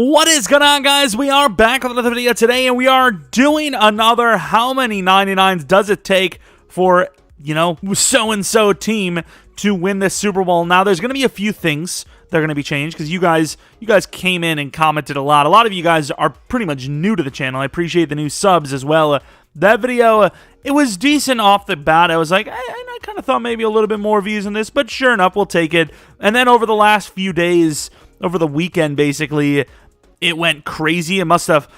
What is going on, guys? We are back with another video today, and we are doing another how many 99s does it take for, so-and-so team to win this Super Bowl. Now, there's going to be a few things that are going to be changed, because you guys came in and commented a lot. A lot of you guys are pretty much new to the channel. I appreciate the new subs as well. That video, it was decent off the bat. I was like, I kind of thought maybe a little bit more views in this, but sure enough, we'll take it. And then over the last few days, over the weekend, basically, it went crazy. I must have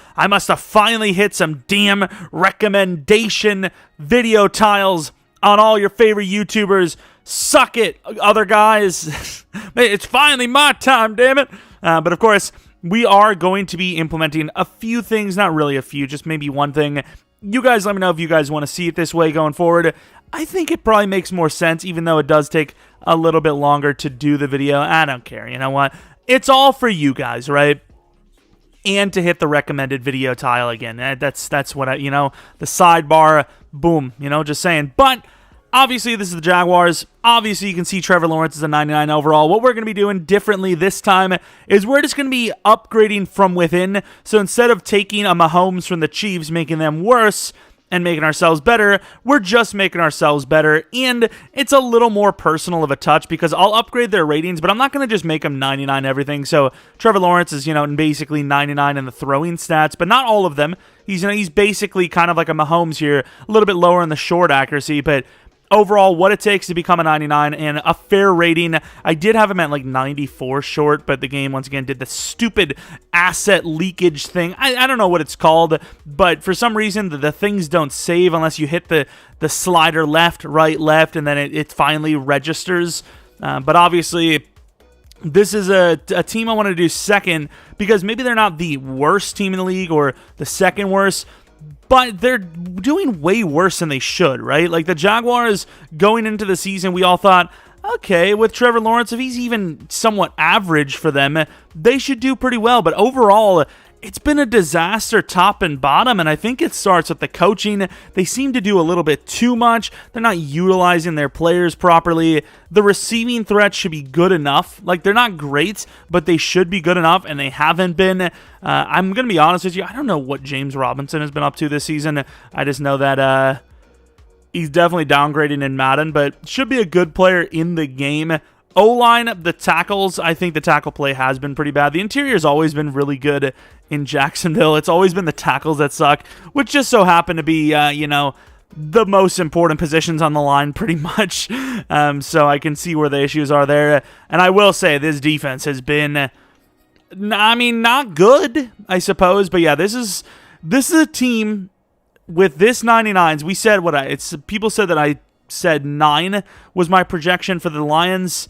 finally hit some damn recommendation video tiles on all your favorite YouTubers. Suck it, other guys. It's finally my time, damn it. But of course, we are going to be implementing a few things. Not really a few, just maybe one thing. You guys let me know if you guys want to see it this way going forward. I think it probably makes more sense, even though it does take a little bit longer to do the video. I don't care. You know what? It's all for you guys, right? And to hit the recommended video tile again. That's what the sidebar, boom, just saying. But obviously, this is the Jaguars. Obviously, you can see Trevor Lawrence is a 99 overall. What we're going to be doing differently this time is we're just going to be upgrading from within. So instead of taking a Mahomes from the Chiefs, making them worse, and making ourselves better, we're just making ourselves better, and it's a little more personal of a touch because I'll upgrade their ratings, but I'm not going to just make them 99 everything. So Trevor Lawrence is, basically 99 in the throwing stats, but not all of them. He's basically kind of like a Mahomes here, a little bit lower in the short accuracy, but overall, what it takes to become a 99 and a fair rating. I did have him at like 94 short, but the game once again did the stupid asset leakage thing. I don't know what it's called, but for some reason the things don't save unless you hit the slider left, right, left, and then it finally registers. But obviously, this is a team I want to do second because maybe they're not the worst team in the league or the second worst, but they're doing way worse than they should, right? Like the Jaguars going into the season, we all thought, okay, with Trevor Lawrence, if he's even somewhat average for them, they should do pretty well. But overall, it's been a disaster top and bottom, and I think it starts with the coaching. They seem to do a little bit too much. They're not utilizing their players properly. The receiving threat should be good enough. Like, they're not great, but they should be good enough, and they haven't been. I'm going to be honest with you. I don't know what James Robinson has been up to this season. I just know that he's definitely downgrading in Madden, but should be a good player in the game. O-line, the tackles, I think the tackle play has been pretty bad. The interior's always been really good in Jacksonville. It's always been the tackles that suck, which just so happen to be, the most important positions on the line pretty much. So I can see where the issues are there. And I will say this defense has been, not good, I suppose. But yeah, this is a team with this 99s. We said people said that I said 9 was my projection for the Lions,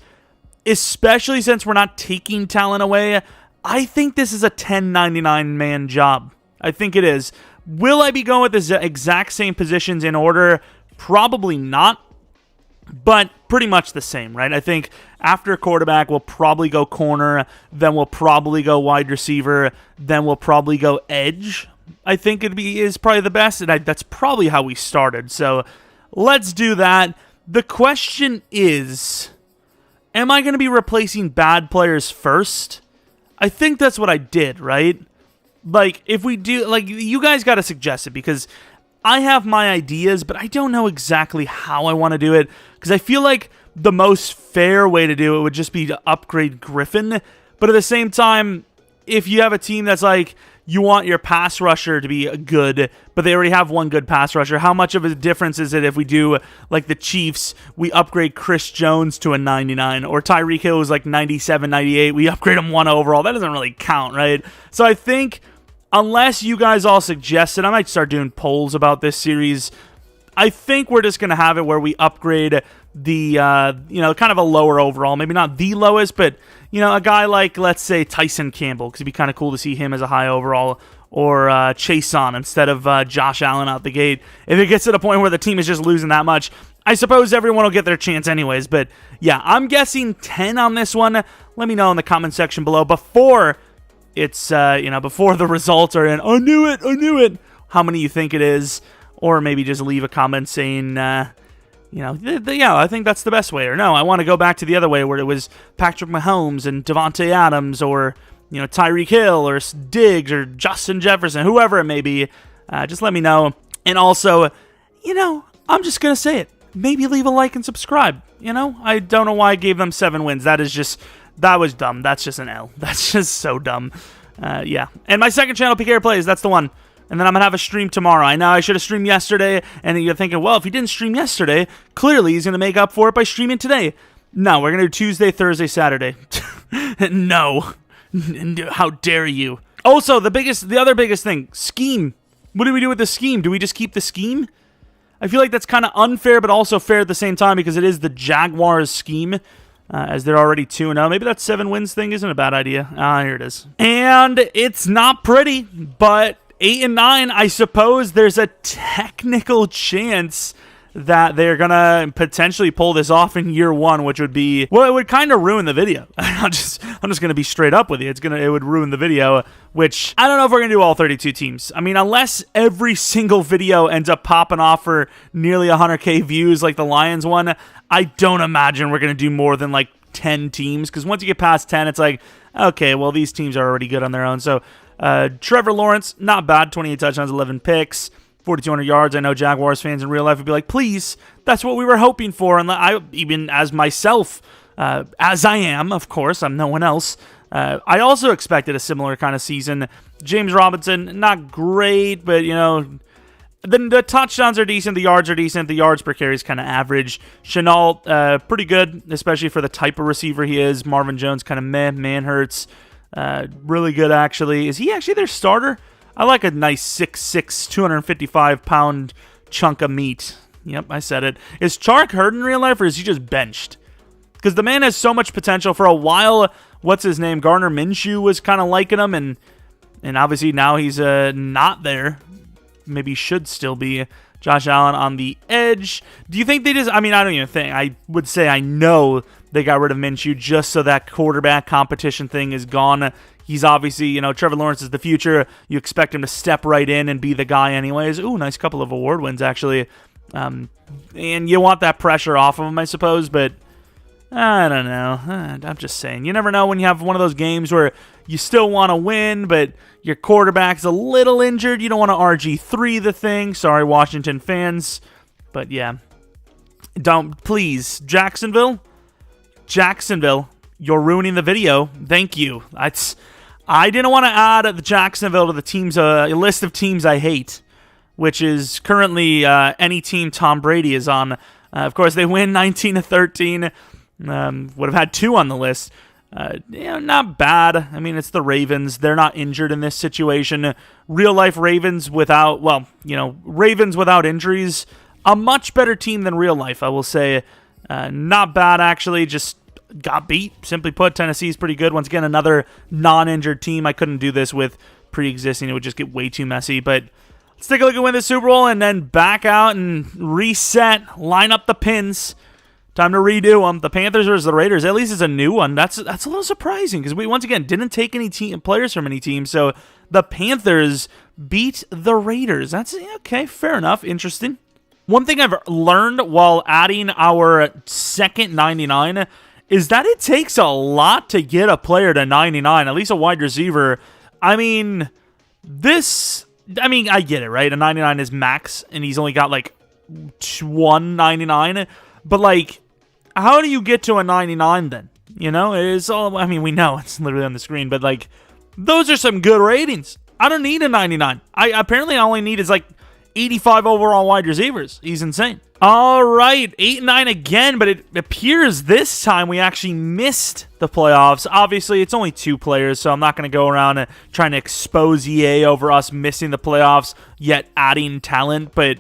especially since we're not taking talent away. I think this is a 10-99 man job. I think it is. Will I be going with the exact same positions in order? Probably not, but pretty much the same, right? I think after quarterback, we'll probably go corner, then we'll probably go wide receiver, then we'll probably go edge. I think is probably the best, and that's probably how we started. So let's do that. The question is, am I going to be replacing bad players first? I think that's what I did, right? Like, if we do, like, you guys got to suggest it because I have my ideas, but I don't know exactly how I want to do it because I feel like the most fair way to do it would just be to upgrade Griffin. But at the same time, if you have a team that's like, you want your pass rusher to be good, but they already have one good pass rusher. How much of a difference is it if we do, like the Chiefs, we upgrade Chris Jones to a 99, or Tyreek Hill is like 97, 98, we upgrade him 1 overall. That doesn't really count, right? So I think, unless you guys all suggest it, I might start doing polls about this series. I think we're just going to have it where we upgrade the, kind of a lower overall. Maybe not the lowest, but, a guy like, let's say, Tyson Campbell, because it'd be kind of cool to see him as a high overall, or Chase on instead of Josh Allen out the gate. If it gets to the point where the team is just losing that much, I suppose everyone will get their chance anyways. But, yeah, I'm guessing 10 on this one. Let me know in the comment section below before it's, before the results are in. I knew it. How many you think it is? Or maybe just leave a comment saying, I think that's the best way. Or no, I want to go back to the other way where it was Patrick Mahomes and Devontae Adams, or Tyreek Hill or Diggs or Justin Jefferson, whoever it may be, just let me know. And also, I'm just going to say it. Maybe leave a like and subscribe. I don't know why I gave them 7 wins. That was dumb. That's just an L. That's just so dumb. Yeah. And my second channel, PK Plays, that's the one. And then I'm going to have a stream tomorrow. I know I should have streamed yesterday, and you're thinking, well, if he didn't stream yesterday, clearly he's going to make up for it by streaming today. No, we're going to do Tuesday, Thursday, Saturday. No. How dare you? Also, the other biggest thing, scheme. What do we do with the scheme? Do we just keep the scheme? I feel like that's kind of unfair, but also fair at the same time because it is the Jaguars scheme, as they're already 2-0. Maybe that 7 wins thing isn't a bad idea. Here it is. And it's not pretty, but 8-9, I suppose there's a technical chance that they're going to potentially pull this off in year 1, which would be, well, it would kind of ruin the video. I'm just going to be straight up with you. It would ruin the video, which I don't know if we're going to do all 32 teams. I mean, unless every single video ends up popping off for nearly 100K views like the Lions one, I don't imagine we're going to do more than like 10 teams, because once you get past 10, it's like, okay, well, these teams are already good on their own. So, Trevor Lawrence, not bad, 28 touchdowns, 11 picks, 4,200 yards. I know Jaguars fans in real life would be like, please, that's what we were hoping for. And I, even as myself, as I am, of course, I'm no one else, I also expected a similar kind of season. James Robinson, not great, but, the touchdowns are decent, the yards are decent, the yards per carry is kind of average. Chenault, pretty good, especially for the type of receiver he is. Marvin Jones, kind of meh. Manhurts, really good, actually. Is he actually their starter? I like a nice 6'6", 255-pound chunk of meat. Yep, I said it. Is Chark hurt in real life, or is he just benched? Because the man has so much potential. For a while, what's his name? Gardner Minshew was kind of liking him, and obviously now he's not there. Maybe should still be. Josh Allen on the edge. Do you think they just... I mean, I don't even think. I would say I know they got rid of Minshew just so that quarterback competition thing is gone. He's obviously, Trevor Lawrence is the future. You expect him to step right in and be the guy anyways. Ooh, nice couple of award wins, actually. And you want that pressure off of him, I suppose, but I don't know. I'm just saying. You never know when you have one of those games where you still want to win, but your quarterback's a little injured. You don't want to RG3 the thing. Sorry, Washington fans. But yeah. Please. Jacksonville, you're ruining the video. Thank you. I didn't want to add the Jacksonville to the teams, a list of teams I hate, which is currently any team Tom Brady is on. Of course, they win 19-13. Would have had 2 on the list. Not bad. I mean, it's the Ravens. They're not injured in this situation. Real life Ravens without injuries. A much better team than real life, I will say. Not bad, actually. Just got beat. Simply put, Tennessee's pretty good. Once again, another non-injured team. I couldn't do this with pre-existing. It would just get way too messy. But let's take a look at win the Super Bowl and then back out and reset, line up the pins. Time to redo them. The Panthers versus the Raiders. At least it's a new one. That's a little surprising because we, once again, didn't take any players from any team. So the Panthers beat the Raiders. That's okay. Fair enough. Interesting. One thing I've learned while adding our second 99 is that it takes a lot to get a player to 99, at least a wide receiver. I mean, I get it, right? A 99 is max, and he's only got like 199. But how do you get to a 99 then? It's all, we know it's literally on the screen, but those are some good ratings. I don't need a 99. Apparently I only need is 85 overall wide receivers. He's insane. All right, 8-9 again, but it appears this time we actually missed the playoffs. Obviously, it's only 2 players, so I'm not going to go around trying to expose EA over us missing the playoffs, yet adding talent, but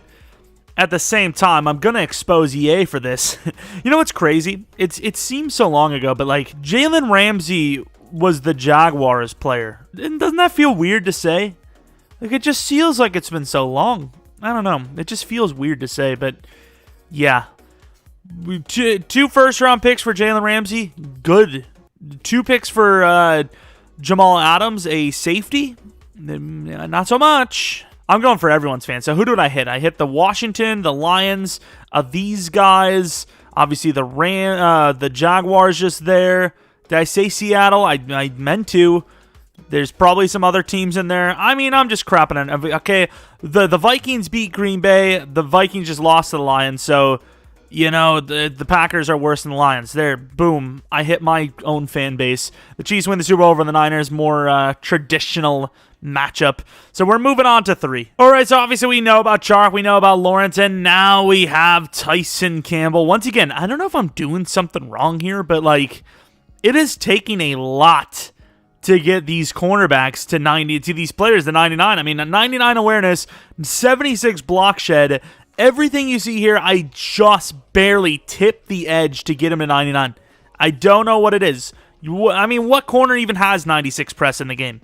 at the same time, I'm going to expose EA for this. You know what's crazy? It seems so long ago, but Jalen Ramsey was the Jaguars player. Doesn't that feel weird to say? It just feels like it's been so long. I don't know. It just feels weird to say, but yeah. 2 first-round picks for Jalen Ramsey. Good. 2 picks for Jamal Adams, a safety. Not so much. I'm going for everyone's fan. So who did I hit? I hit the Washington, the Lions, these guys. Obviously the Jaguars just there. Did I say Seattle? I meant to. There's probably some other teams in there. I mean, I'm just crapping on it. Okay, the Vikings beat Green Bay. The Vikings just lost to the Lions, so, you know, the Packers are worse than the Lions. There, boom. I hit my own fan base. The Chiefs win the Super Bowl over the Niners. More traditional matchup. So we're moving on to 3. All right, so obviously we know about Chark, we know about Lawrence, and now we have Tyson Campbell. Once again, I don't know if I'm doing something wrong here, but, like, it is taking a lot to get these cornerbacks to 90, to these players to 99. I mean, a 99 awareness, 76 block shed. Everything you see here, I just barely tipped the edge to get him to 99. I don't know what it is. I mean, what corner even has 96 press in the game?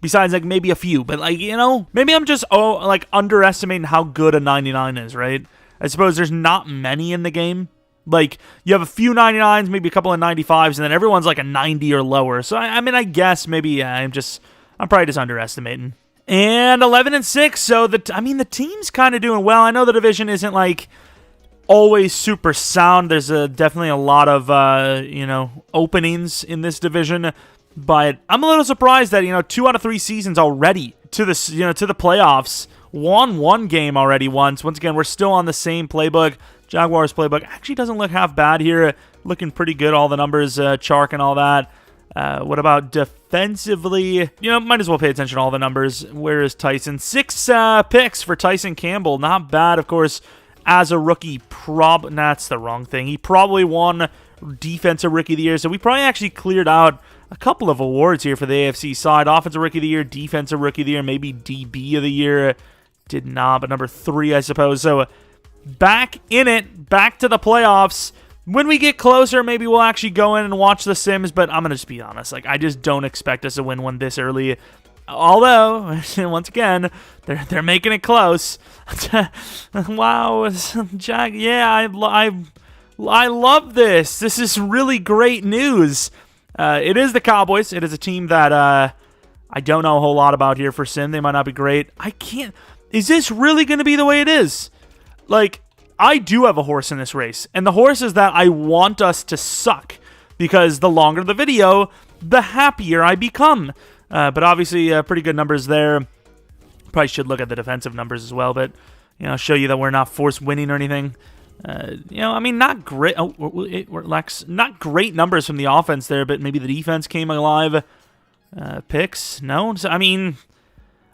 Besides, like, maybe a few. But, like, you know, maybe I'm just, underestimating how good a 99 is, right? I suppose there's not many in the game. Like, you have a few 99s, maybe a couple of 95s, and then everyone's like a 90 or lower. So, I mean, I guess maybe I'm probably just underestimating. And 11-6, so, the team's kind of doing well. I know the division isn't, like, always super sound. There's definitely a lot of, openings in this division. But I'm a little surprised that, 2 out of 3 seasons already to the playoffs. Won one game already once. Once again, we're still on the same playbook. Jaguars playbook actually doesn't look half bad here. Looking pretty good, all the numbers, Chark and all that. What about defensively? Might as well pay attention to all the numbers. Where is Tyson? 6 picks for Tyson Campbell. Not bad, of course, as a rookie. That's the wrong thing. He probably won Defensive Rookie of the Year, so we probably actually cleared out a couple of awards here for the AFC side. Offensive Rookie of the Year, Defensive Rookie of the Year, maybe DB of the Year. Did not, but number 3, I suppose. So, back in it, back to the playoffs. When we get closer, maybe we'll actually go in and watch the Sims, but I'm going to just be honest. Like, I just don't expect us to win one this early. Although, once again, they're making it close. Wow. Jack, yeah, I love this. This is really great news. It is the Cowboys. It is a team that I don't know a whole lot about here for Sim. They might not be great. Is this really going to be the way it is? Like, I do have a horse in this race, and the horse is that I want us to suck, because the longer the video, the happier I become. But obviously, pretty good numbers there. Probably should look at the defensive numbers as well, but, show you that we're not forced winning or anything. Not great. Not great numbers from the offense there, but maybe the defense came alive. Picks? No? So,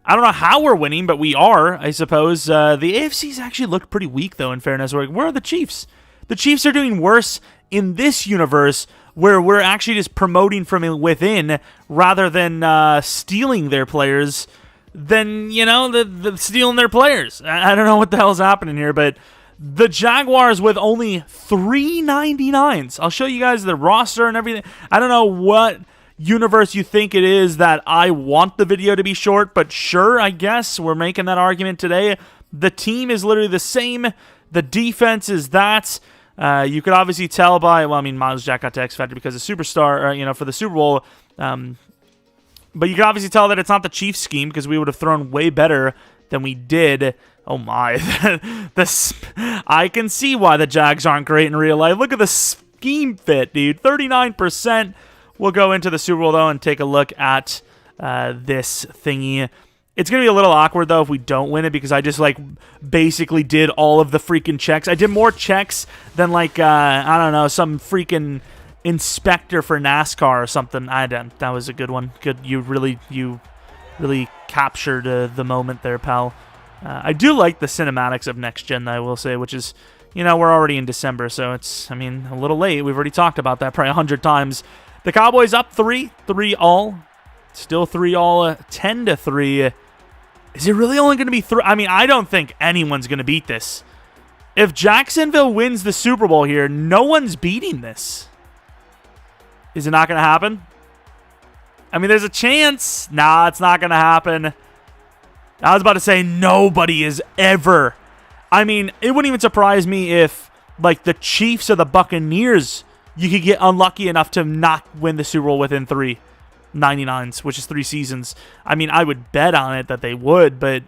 I don't know how we're winning, but we are, I suppose. The AFC's actually looked pretty weak, though, in fairness. Where are the Chiefs? The Chiefs are doing worse in this universe, where we're actually just promoting from within rather than stealing their players, than, stealing their players. I don't know what the hell's happening here, but the Jaguars with only 3 99s. I'll show you guys the roster and everything. I don't know what universe you think it is that I want the video to be short, but sure, I guess we're making that argument today. The team is literally the same. The defense is that. You could obviously tell by, Miles Jack got to X Factor because of Superstar, for the Super Bowl. But you can obviously tell that it's not the Chiefs scheme, because we would have thrown way better than we did. Oh my. I can see why the Jags aren't great in real life. Look at the scheme fit, dude. 39%. We'll go into the Super Bowl, though, and take a look at this thingy. It's going to be a little awkward, though, if we don't win it, because I just, basically did all of the freaking checks. I did more checks than, I don't know, some freaking inspector for NASCAR or something. That was a good one. Good. You really captured the moment there, pal. I do like the cinematics of Next Gen, I will say, which is, we're already in December, so it's, a little late. We've already talked about that probably 100 times. The Cowboys up 3-all. Still 3-all, 10-3. Is it really only going to be 3? I don't think anyone's going to beat this. If Jacksonville wins the Super Bowl here, no one's beating this. Is it not going to happen? There's a chance. Nah, it's not going to happen. I was about to say nobody is ever. It wouldn't even surprise me if, the Chiefs or the Buccaneers, you could get unlucky enough to not win the Super Bowl within 3 99s, which is 3 seasons. I would bet on it that they would, but,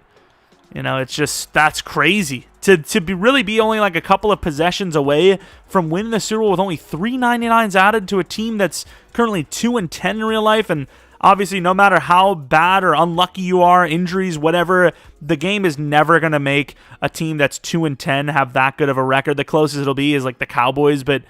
it's just, that's crazy. To really be only a couple of possessions away from winning the Super Bowl with only 3 99s added to a team that's currently 2-10 in real life, and obviously, no matter how bad or unlucky you are, injuries, whatever, the game is never going to make a team that's 2-10 have that good of a record. The closest it'll be is like the Cowboys, but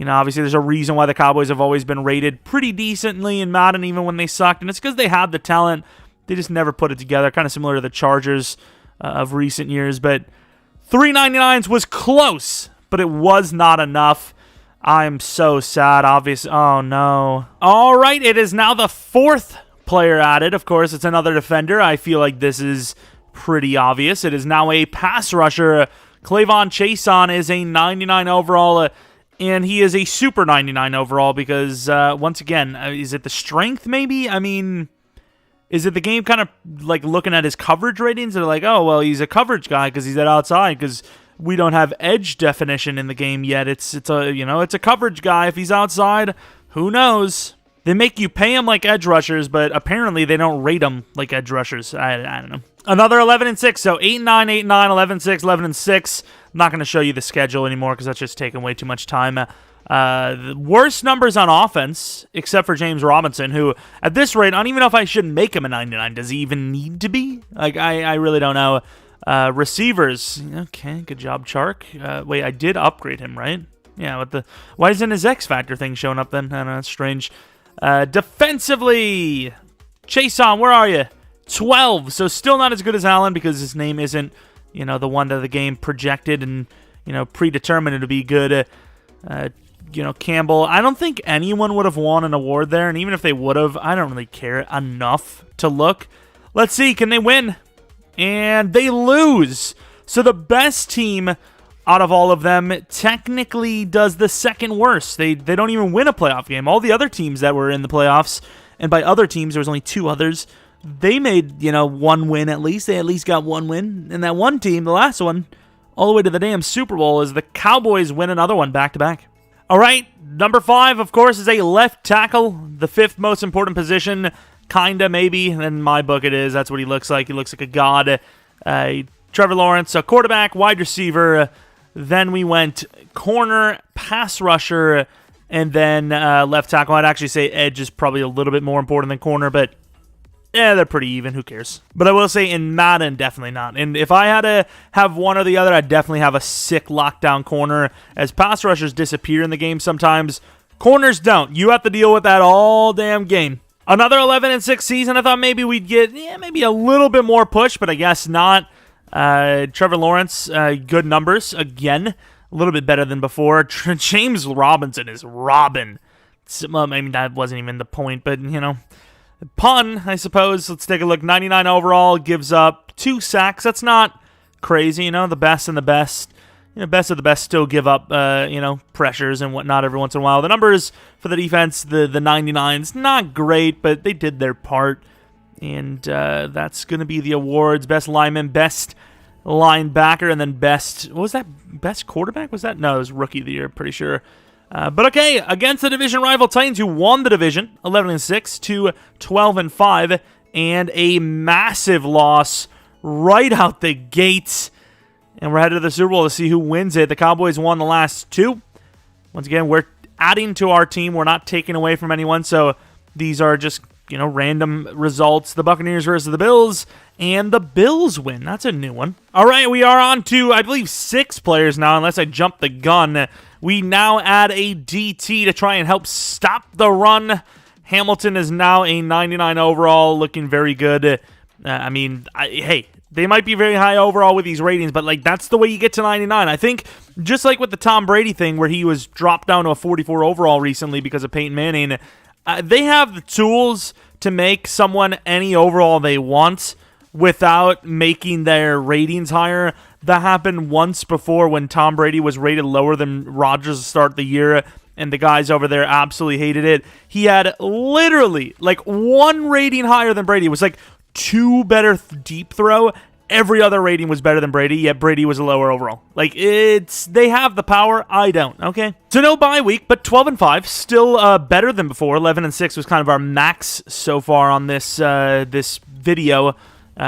obviously there's a reason why the Cowboys have always been rated pretty decently in Madden, even when they sucked, and it's because they have the talent. They just never put it together, kind of similar to the Chargers of recent years, but 399s was close, but it was not enough. I'm so sad, obviously. Oh, no. All right, it is now the 4th player added. Of course, it's another defender. I feel like this is pretty obvious. It is now a pass rusher. Clavon Chason is a 99 overall, and he is a super 99 overall because, once again, is it the strength maybe? I mean, is it the game kind of like looking at his coverage ratings? They're like, oh, well, he's a coverage guy because he's at outside because we don't have edge definition in the game yet. It's a coverage guy. If he's outside, who knows? They make you pay him like edge rushers, but apparently they don't rate him like edge rushers. I don't know. Another 11-6, so 8-9, 8-9, 11-6, 11-6. I'm not going to show you the schedule anymore because that's just taking way too much time. The worst numbers on offense, except for James Robinson, who, at this rate, I don't even know if I should make him a 99. Does he even need to be? Like, I really don't know. Receivers. Okay, good job, Chark. Wait, I did upgrade him, right? Yeah, why isn't his X Factor thing showing up then? I don't know, that's strange. Defensively, Chason, where are you? 12, so still not as good as Allen because his name isn't, the one that the game projected and, predetermined to be good. Campbell, I don't think anyone would have won an award there, and even if they would have, I don't really care enough to look. Let's see, can they win? And they lose. So the best team out of all of them technically does the second worst. They don't even win a playoff game. All the other teams that were in the playoffs, and by other teams, there was only 2 others, they made, one win at least. They at least got one win. And that one team, the last one, all the way to the damn Super Bowl, is the Cowboys win another one back-to-back. All right, number 5, of course, is a left tackle, the 5th most important position. Kinda, maybe. In my book, it is. That's what he looks like. He looks like a god. Trevor Lawrence, a quarterback, wide receiver. Then we went corner, pass rusher, and then left tackle. I'd actually say edge is probably a little bit more important than corner, but they're pretty even. Who cares? But I will say in Madden, definitely not. And if I had to have one or the other, I'd definitely have a sick lockdown corner. As pass rushers disappear in the game sometimes, corners don't. You have to deal with that all damn game. Another 11-6 season. I thought maybe we'd get maybe a little bit more push, but I guess not. Trevor Lawrence, good numbers again, a little bit better than before. James Robinson is Robin. Well, maybe that wasn't even the point, but pun, I suppose. Let's take a look. 99 overall, gives up 2 sacks. That's not crazy, the best and the best. Best of the best still give up, pressures and whatnot every once in a while. The numbers for the defense, the 99s, not great, but they did their part. And that's going to be the awards. Best lineman, best linebacker, and then best, what was that? Best quarterback? Was that? No, it was rookie of the year, pretty sure. But okay, against the division rival Titans, who won the division, 11-6 to 12-5, and a massive loss right out the gates. And we're headed to the Super Bowl to see who wins it. The Cowboys won the last 2. Once again, we're adding to our team. We're not taking away from anyone. So these are just, random results. The Buccaneers versus the Bills. And the Bills win. That's a new one. All right, we are on to, I believe, 6 players now, unless I jumped the gun. We now add a DT to try and help stop the run. Hamilton is now a 99 overall, looking very good. Hey, they might be very high overall with these ratings, but that's the way you get to 99. I think just like with the Tom Brady thing where he was dropped down to a 44 overall recently because of Peyton Manning, they have the tools to make someone any overall they want without making their ratings higher. That happened once before when Tom Brady was rated lower than Rodgers to start the year, and the guys over there absolutely hated it. He had literally 1 rating higher than Brady. It was 2 better deep throw. Every other rating was better than Brady, yet Brady was a lower overall. They have the power. I don't, okay? So no bye week, but 12-5, still better than before. 11-6 was kind of our max so far on this this video.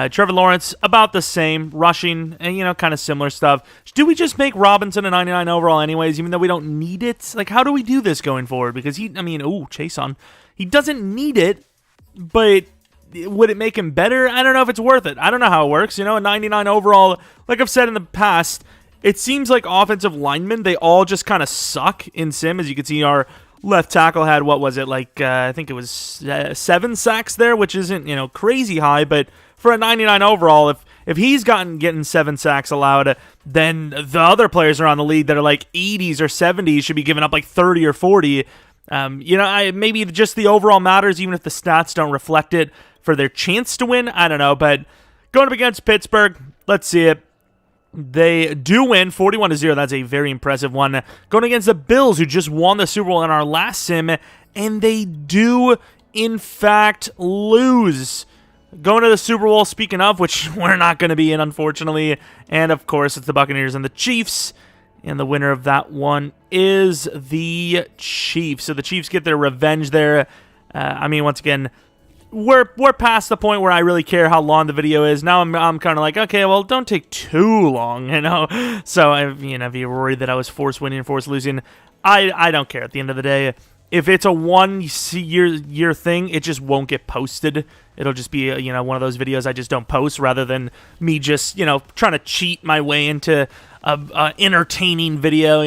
Trevor Lawrence, about the same, rushing, and, kind of similar stuff. Do we just make Robinson a 99 overall anyways, even though we don't need it? How do we do this going forward? Because Chason, he doesn't need it. but would it make him better? I don't know if it's worth it. I don't know how it works. A 99 overall, like I've said in the past, it seems like offensive linemen, they all just kind of suck in sim. As you can see, our left tackle had, what was it, like, I think it was 7 sacks there, which isn't, crazy high, but for a 99 overall, if he's getting 7 sacks allowed, then the other players around the league that are like 80s or 70s should be giving up like 30 or 40. Maybe just the overall matters, even if the stats don't reflect it for their chance to win. I don't know, but going up against Pittsburgh, let's see it. They do win 41-0. That's a very impressive one. Going against the Bills, who just won the Super Bowl in our last sim, and they do, in fact, lose. Going to the Super Bowl, speaking of, which we're not going to be in, unfortunately. And, of course, it's the Buccaneers and the Chiefs. And the winner of that one is the Chiefs. So the Chiefs get their revenge there. Once again, we're past the point where I really care how long the video is. Now I'm kind of like, okay, well, don't take too long, So, if you're worried that I was forced winning and forced losing, I don't care at the end of the day. If it's a 1 year thing, it just won't get posted. It'll just be, one of those videos I just don't post, rather than me just, trying to cheat my way into a entertaining video,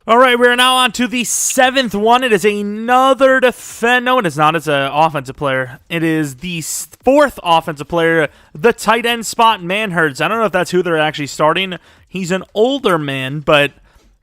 All right, we're now on to the 7th one. It is another No, it is not. It's an offensive player. It is the 4th offensive player, the tight end spot, Manhurts. I don't know if that's who they're actually starting. He's an older man, but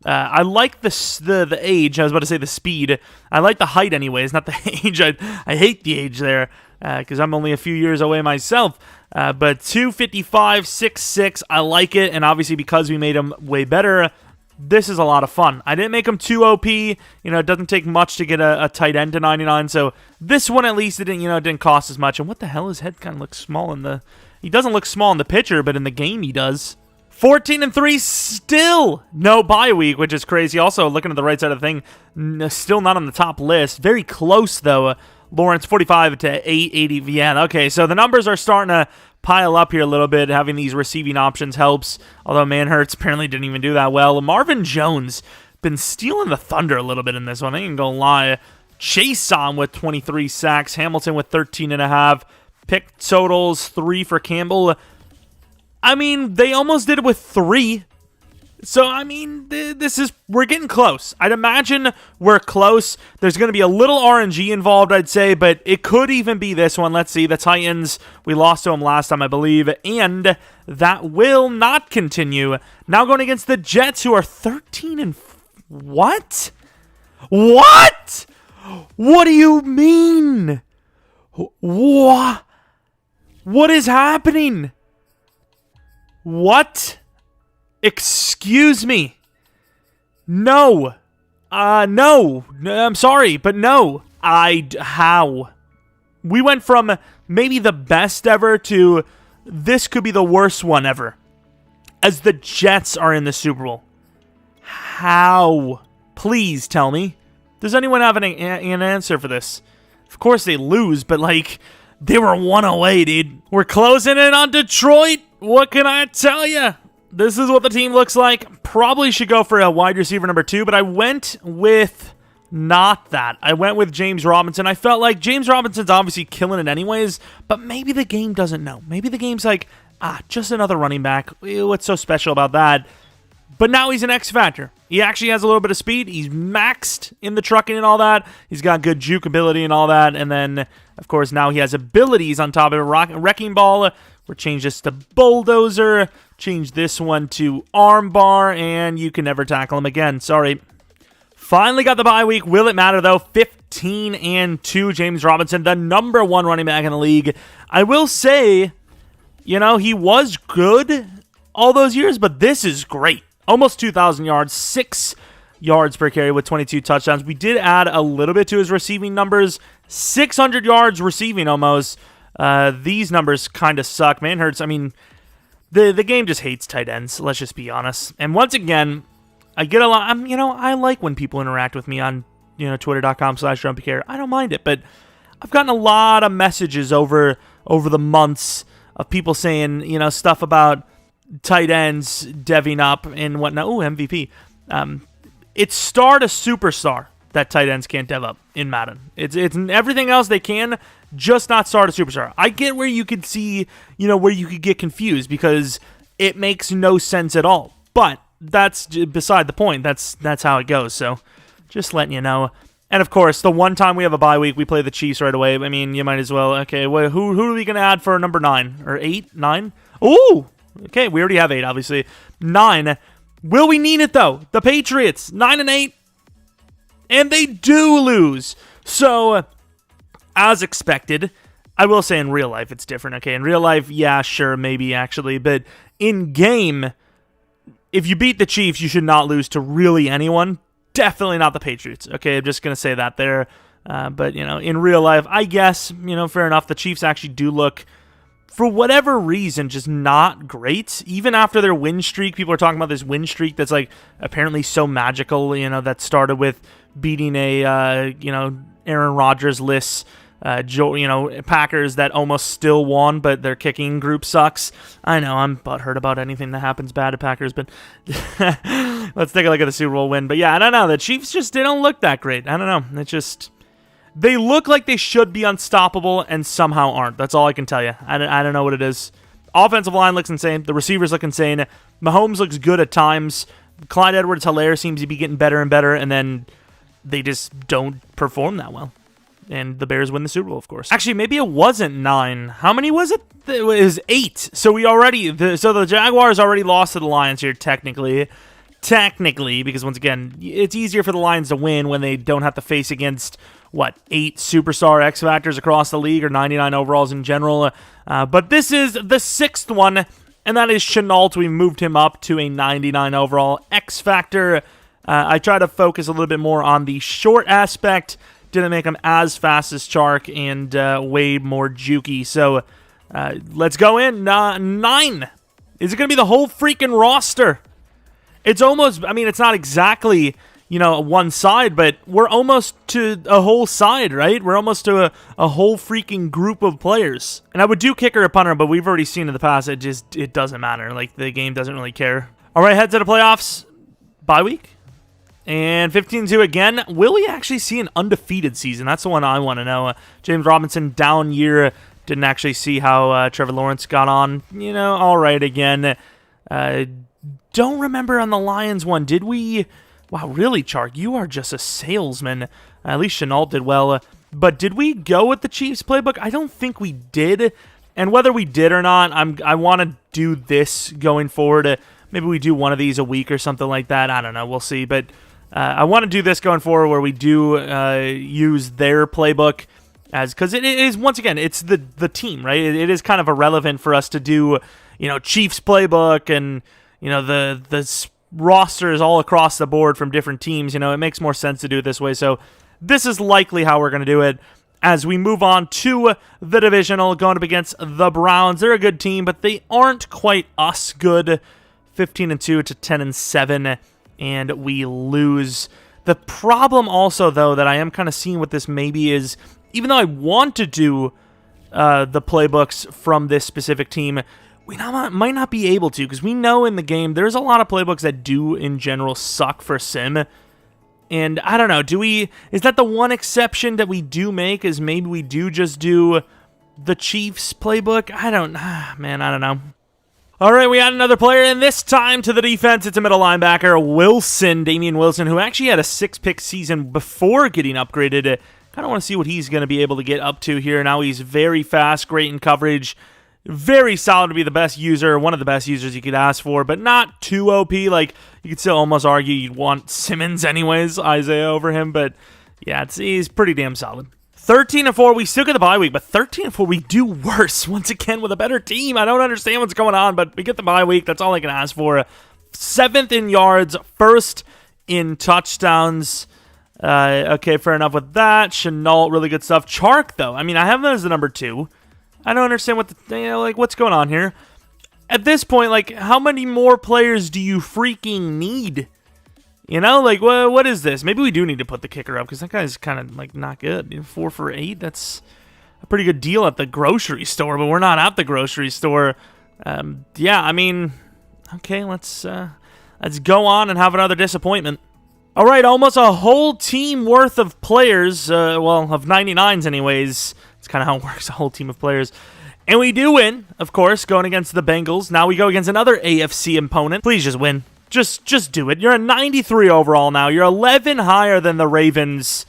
I like the age. I was about to say the speed. I like the height anyways, not the age. I hate the age there because I'm only a few years away myself. But 255, 6'6", I like it. And obviously because we made him way better, this is a lot of fun. I didn't make him too OP. It doesn't take much to get a tight end to 99. So this one at least, it didn't cost as much. And what the hell? His head kind of looks small in the... He doesn't look small in the picture, but in the game he does. 14-3, still no bye week, which is crazy. Also, looking at the right side of the thing, still not on the top list. Very close, though. Lawrence, 45 to 880. Yeah, okay, so the numbers are starting to pile up here a little bit. Having these receiving options helps, although Manhurts apparently didn't even do that well. Marvin Jones been stealing the thunder a little bit in this one. I ain't gonna lie. Chase on with 23 sacks. Hamilton with 13.5. Pick totals, 3 for Campbell. They almost did it with 3. So, we're getting close. I'd imagine we're close. There's going to be a little RNG involved, I'd say, but it could even be this one. Let's see. The Titans, we lost to them last time, I believe, and that will not continue. Now going against the Jets, who are 13 What? What? What do you mean? What? What is happening? What? Excuse me. No. No. I'm sorry, but no. How? We went from maybe the best ever to this could be the worst one ever. As the Jets are in the Super Bowl. How? Please tell me. Does anyone have an answer for this? Of course they lose, but they were 1 away, dude. We're closing in on Detroit. What can I tell you? This is what the team looks like. Probably should go for a wide receiver number 2, but I went with not that. I went with James Robinson. I felt like James Robinson's obviously killing it anyways, but maybe the game doesn't know. Maybe the game's like, just another running back. What's so special about that? But now he's an X factor. He actually has a little bit of speed. He's maxed in the trucking and all that. He's got good juke ability and all that. And then, of course, now he has abilities on top of it. Wrecking Ball. We'll change this to Bulldozer. Change this one to Armbar. And you can never tackle him again. Sorry. Finally got the bye week. Will it matter, though? 15-2. James Robinson, the number 1 running back in the league. I will say, he was good all those years, but this is great. Almost 2,000 yards, 6 yards per carry with 22 touchdowns. We did add a little bit to his receiving numbers. 600 yards receiving almost. These numbers kind of suck. Manhurts, the game just hates tight ends. Let's just be honest. And once again, I get a lot. I like when people interact with me on, twitter.com/Jeromepkr. I don't mind it, but I've gotten a lot of messages over the months of people saying, stuff about tight ends deving up and whatnot. Ooh, MVP. It's star to superstar that tight ends can't dev up in Madden. It's everything else they can. just not start a superstar. I get where you could see, where you could get confused because it makes no sense at all. But that's beside the point. That's how it goes. So just letting you know. And of course, the one time we have a bye week, we play the Chiefs right away. I mean, you might as well. Okay, who are we going to add for number 9 or 8, 9? Ooh, okay, we already have 8, obviously. 9. Will we need it though? The Patriots, 9-8, and they do lose. So, as expected, I will say in real life it's different. Okay, in real life, yeah, sure, maybe actually, but in game, if you beat the Chiefs, you should not lose to really anyone. Definitely not the Patriots. Okay, I'm just going to say that there. But, in real life, I guess, fair enough. The Chiefs actually do look, for whatever reason, just not great. Even after their win streak, people are talking about this win streak that's, apparently so magical, that started with beating a, Aaron Rodgers-less Packers that almost still won, but their kicking group sucks. I know, I'm butthurt about anything that happens bad to Packers, but let's take a look at the Super Bowl win. But yeah, I don't know. The Chiefs they don't look that great. I don't know. They look like they should be unstoppable and somehow aren't. That's all I can tell you. I don't know what it is. Offensive line looks insane. The receivers look insane. Mahomes looks good at times. Clyde Edwards-Helaire seems to be getting better and better, and then they just don't perform that well. And the Bears win the Super Bowl, of course. Actually, maybe it wasn't 9. How many was it? It was 8. So the Jaguars already lost to the Lions here, technically, because once again, it's easier for the Lions to win when they don't have to face against 8 superstar X Factors across the league or 99 overalls in general. But this is the 6th one, and that is Shenault. We moved him up to a 99 overall X Factor. I try to focus a little bit more on the short aspect. Didn't make him as fast as Chark and way more jukey. So let's go in. 9. Is it going to be the whole freaking roster? It's almost, it's not exactly, one side, but we're almost to a whole side, right? We're almost to a whole freaking group of players. And I would do kicker or punter, but we've already seen in the past, it doesn't matter. The game doesn't really care. All right, head to the playoffs. Bye week. And 15-2 again. Will we actually see an undefeated season? That's the one I want to know. James Robinson, down year. Didn't actually see how Trevor Lawrence got on. All right again. Don't remember on the Lions one. Did we? Wow, really, Chark? You are just a salesman. At least Shenault did well. But did we go with the Chiefs playbook? I don't think we did. And whether we did or not, I want to do this going forward. Maybe we do one of these a week or something like that. I don't know. We'll see. But I want to do this going forward where we do use their playbook because it is, once again, it's the team, right? It is kind of irrelevant for us to do, Chiefs playbook and, the rosters all across the board from different teams. It makes more sense to do it this way. So this is likely how we're going to do it as we move on to the divisional, going up against the Browns. They're a good team, but they aren't quite us good. 15-2 to 10-7. And we lose. The problem also, though, that I am kind of seeing with this maybe is, even though I want to do the playbooks from this specific team, we might not be able to, because we know in the game there's a lot of playbooks that do, in general, suck for sim. And I don't know, is that the one exception that we do make, is maybe we do just do the Chiefs playbook? I don't know. All right, we got another player, and this time to the defense. It's a middle linebacker, Damian Wilson, who actually had a 6-pick season before getting upgraded. Kind of want to see what he's going to be able to get up to here. Now he's very fast, great in coverage, very solid to be the best user, one of the best users you could ask for, but not too OP. You could still almost argue you'd want Simmons anyways, Isaiah over him, but yeah, he's pretty damn solid. 13-4, we still get the bye week, but 13-4, we do worse once again with a better team. I don't understand what's going on, but we get the bye week. That's all I can ask for. 7th in yards, 1st in touchdowns. Okay, fair enough with that. Shenault, really good stuff. Chark, though, I have him as the number 2. I don't understand what's going on here. At this point, how many more players do you freaking need? What is this? Maybe we do need to put the kicker up because that guy's kind of, not good. 4 for 8, that's a pretty good deal at the grocery store, but we're not at the grocery store. Okay, let's go on and have another disappointment. All right, almost a whole team worth of players, of 99s anyways. It's kind of how it works, a whole team of players. And we do win, of course, going against the Bengals. Now we go against another AFC opponent. Please just win. Just do it. You're a 93 overall now. You're 11 higher than the Ravens.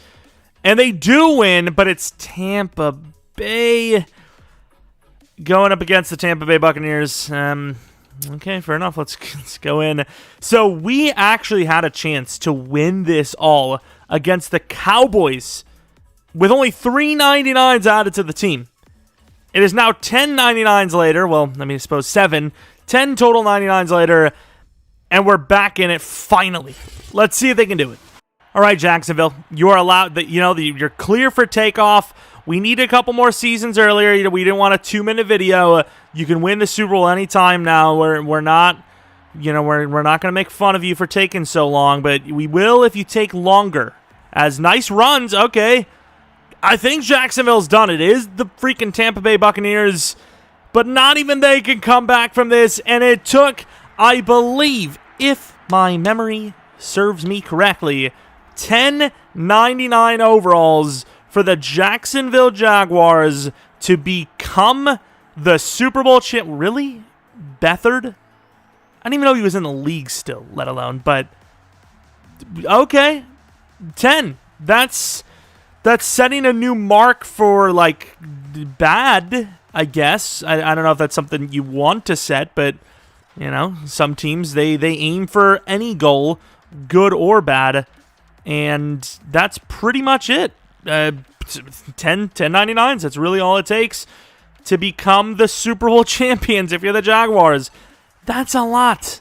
And they do win, but it's Tampa Bay going up against the Tampa Bay Buccaneers. Okay, fair enough. Let's go in. So we actually had a chance to win this all against the Cowboys with only 3 99s added to the team. It is now 10 99s later. Well, I suppose 7. 10 total 99s later, and we're back in it finally. Let's see if they can do it. All right, Jacksonville, you are allowed. You're clear for takeoff. We need a couple more seasons earlier. We didn't want a 2-minute video. You can win the Super Bowl anytime now. We're not, we're not going to make fun of you for taking so long, but we will if you take longer. As nice runs, okay. I think Jacksonville's done. It is the freaking Tampa Bay Buccaneers, but not even they can come back from this. And it took, I believe, if my memory serves me correctly, 10 99 overalls for the Jacksonville Jaguars to become the Super Bowl champ. Really? Beathard? I didn't even know he was in the league still, let alone. But, okay. 10. That's setting a new mark for, bad, I guess. I don't know if that's something you want to set, but, some teams, they aim for any goal, good or bad, and that's pretty much it. 10 99s, that's really all it takes to become the Super Bowl champions if you're the Jaguars. That's a lot.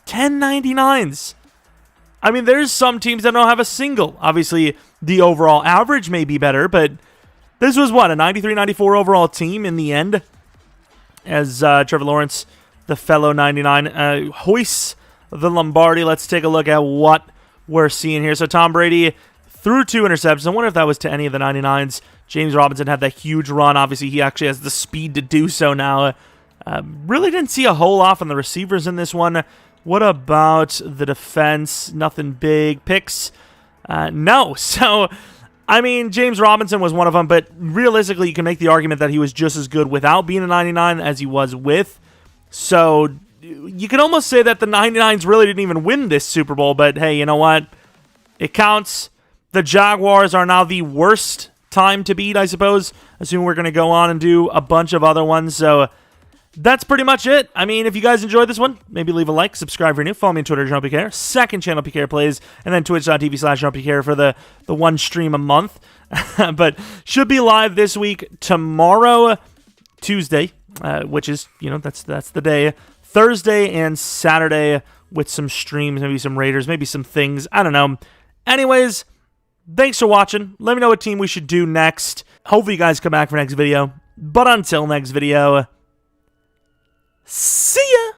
10 99s. There's some teams that don't have a single. Obviously, the overall average may be better, but this was, a 93-94 overall team in the end, as Trevor Lawrence, the fellow 99, hoists the Lombardi. Let's take a look at what we're seeing here. So Tom Brady threw 2 interceptions. I wonder if that was to any of the 99s. James Robinson had that huge run. Obviously, he actually has the speed to do so now. Really didn't see a whole lot from the receivers in this one. What about the defense? Nothing big. Picks? No. So, James Robinson was one of them, but realistically, you can make the argument that he was just as good without being a 99 as he was with. So, you can almost say that the 99s really didn't even win this Super Bowl, but hey, you know what? It counts. The Jaguars are now the worst time to beat, I suppose. Assuming we're going to go on and do a bunch of other ones, so that's pretty much it. If you guys enjoyed this one, maybe leave a like, subscribe if you're new, follow me on Twitter, Jeromepkr, second channel, PKR Plays, and then twitch.tv/Jeromepkr for the one stream a month. But should be live this week, tomorrow, Tuesday, which is, that's the day, Thursday and Saturday with some streams, maybe some Raiders, maybe some things, I don't know. Anyways, thanks for watching. Let me know what team we should do next. Hopefully you guys come back for next video. But until next video, see ya!